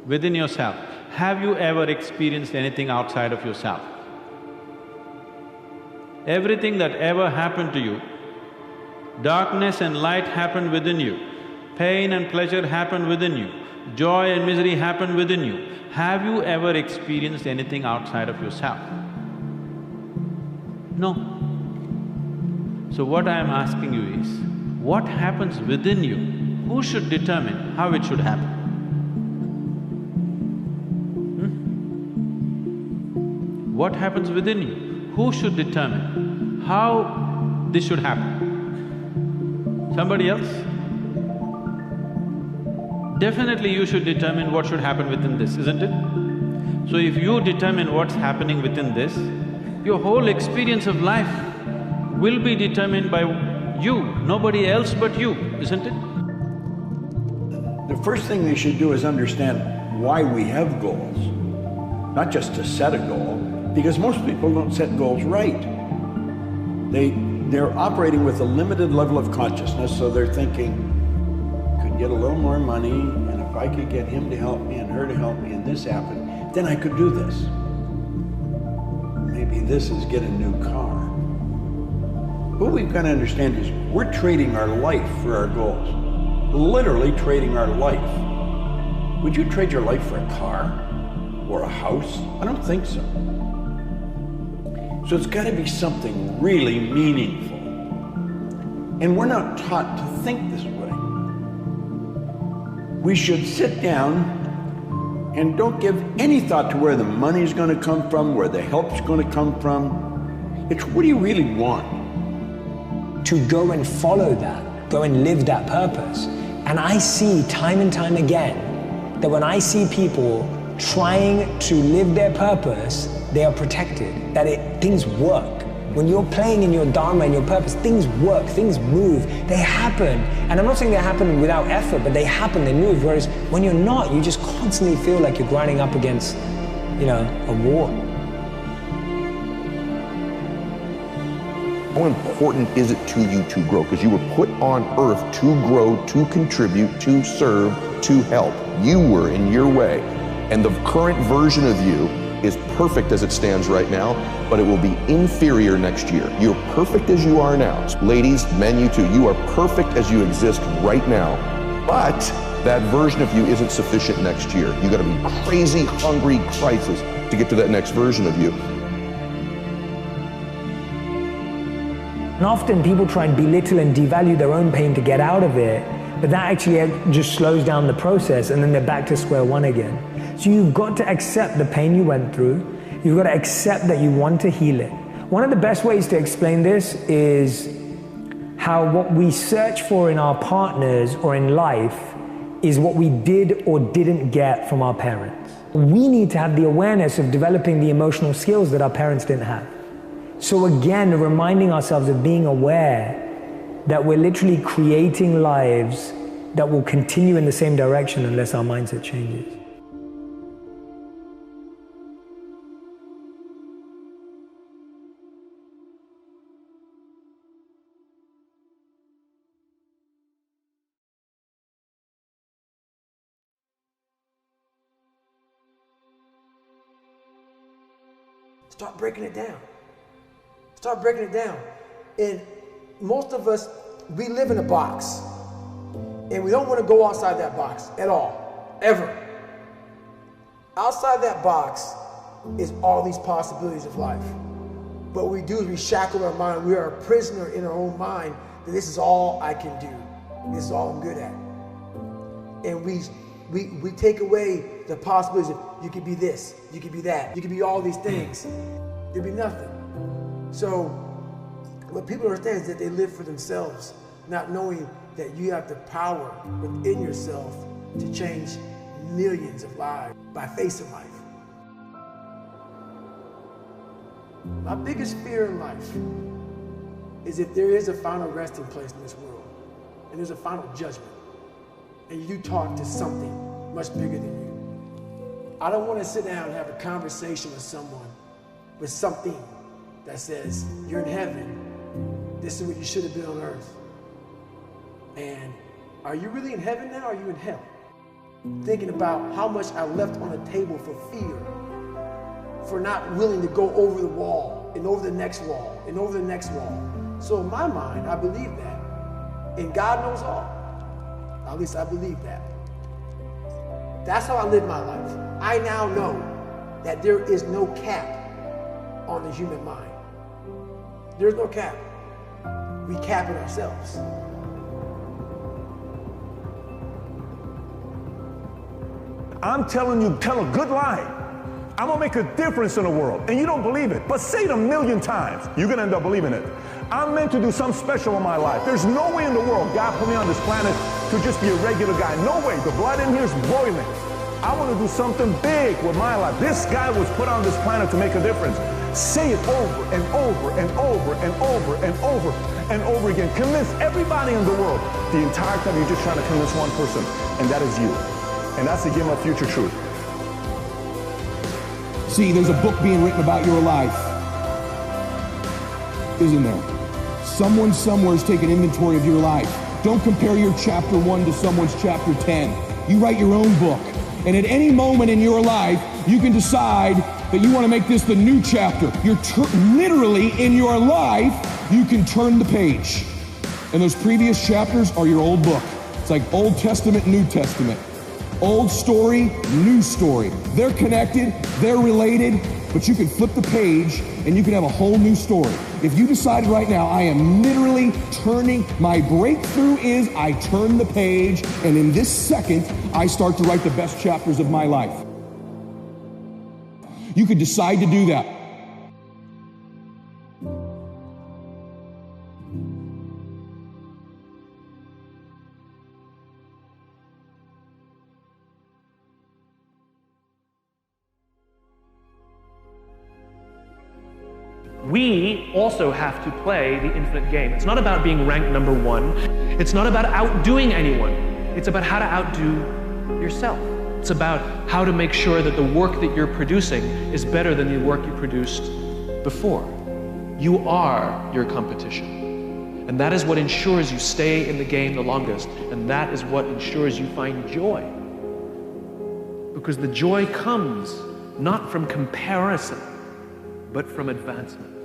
within yourself. Have you ever experienced anything outside of yourself? Everything that ever happened to you, darkness and light happened within you, pain and pleasure happened within you, joy and misery happened within you. Have you ever experienced anything outside of yourself? No. So what I am asking you is, what happens within you? Who should determine how it should happen? What happens within you? Who should determine how this should happen? Somebody else? Definitely you should determine what should happen within this, isn't it? So if you determine what's happening within this, your whole experience of life will be determined by you, nobody else but you, isn't it? The first thing they should do is understand why we have goals. Not just to set a goal, because most people don't set goals right. They're operating with a limited level of consciousness, so they're thinking, could get a little more money, and if I could get him to help me and her to help me and this happened, then I could do this. Maybe this is get a new car. What we've got to understand is we're trading our life for our goals. Literally trading our life. Would you trade your life for a car or a house? I don't think so. So it's got to be something really meaningful. And we're not taught to think this way. We should sit down and don't give any thought to where the money's going to come from, where the help's going to come from. It's what do you really want? To go and follow that, go and live that purpose. And I see time and time again that when I see people trying to live their purpose, they are protected, that things work. When you're playing in your dharma and your purpose, things work, things move, they happen. And I'm not saying they happen without effort, but they happen, they move. Whereas when you're not, you just constantly feel like you're grinding up against, a wall. How important is it to you to grow? Because you were put on earth to grow, to contribute, to serve, to help. You were in your way. And the current version of you is perfect as it stands right now, but it will be inferior next year. You're perfect as you are now. Ladies, men, you too, you are perfect as you exist right now, but that version of you isn't sufficient next year. You gotta be crazy, hungry, crisis to get to that next version of you. And often people try and belittle and devalue their own pain to get out of it, but that actually just slows down the process and then they're back to square one again. So you've got to accept the pain you went through. You've got to accept that you want to heal it. One of the best ways to explain this is how what we search for in our partners or in life is what we did or didn't get from our parents. We need to have the awareness of developing the emotional skills that our parents didn't have. So again, reminding ourselves of being aware that we're literally creating lives that will continue in the same direction unless our mindset changes. Start breaking it down. Start breaking it down. And most of us, we live in a box. And we don't want to go outside that box at all, ever. Outside that box is all these possibilities of life. But what we do is we shackle our mind. We are a prisoner in our own mind that this is all I can do. This is all I'm good at. And we take away the possibilities of you could be this, you could be that, you could be all these things. There'd be nothing. So what people understand is that they live for themselves, not knowing that you have the power within yourself to change millions of lives by facing life. My biggest fear in life is if there is a final resting place in this world, and there's a final judgment, and you talk to something much bigger than you. I don't want to sit down and have a conversation with someone, with something that says, you're in heaven, this is what you should have been on earth. And are you really in heaven now, or are you in hell? Thinking about how much I left on the table for fear, for not willing to go over the wall and over the next wall and over the next wall. So in my mind, I believe that. And God knows all. At least I believe that. That's how I live my life. I now know that there is no cap on the human mind. There's no cap. We cap it ourselves. I'm telling you, tell a good lie. I'm gonna make a difference in the world. And you don't believe it, but say it 1,000,000 times. You're gonna end up believing it. I'm meant to do something special in my life. There's no way in the world God put me on this planet to just be a regular guy. No way. The blood in here is boiling. I want to do something big with my life. This guy was put on this planet to make a difference. Say it over and over and over and over and over and over again. Convince everybody in the world. The entire time you're just trying to convince one person, and that is you. And that's the game of future truth. See, there's a book being written about your life, isn't there? Someone somewhere is taking inventory of your life. Don't compare your chapter 1 to someone's chapter 10. You write your own book. And at any moment in your life, you can decide that you want to make this the new chapter. You're literally in your life, you can turn the page. And those previous chapters are your old book. It's like Old Testament, New Testament. Old story, new story. They're connected, they're related, but you can flip the page and you can have a whole new story. If you decide right now, I am literally turning, my breakthrough is I turn the page, and in this second, I start to write the best chapters of my life. You could decide to do that. We also have to play the infinite game. It's not about being ranked number 1. It's not about outdoing anyone. It's about how to outdo yourself. It's about how to make sure that the work that you're producing is better than the work you produced before. You are your competition. And that is what ensures you stay in the game the longest. And that is what ensures you find joy. Because the joy comes not from comparison, but from advancement.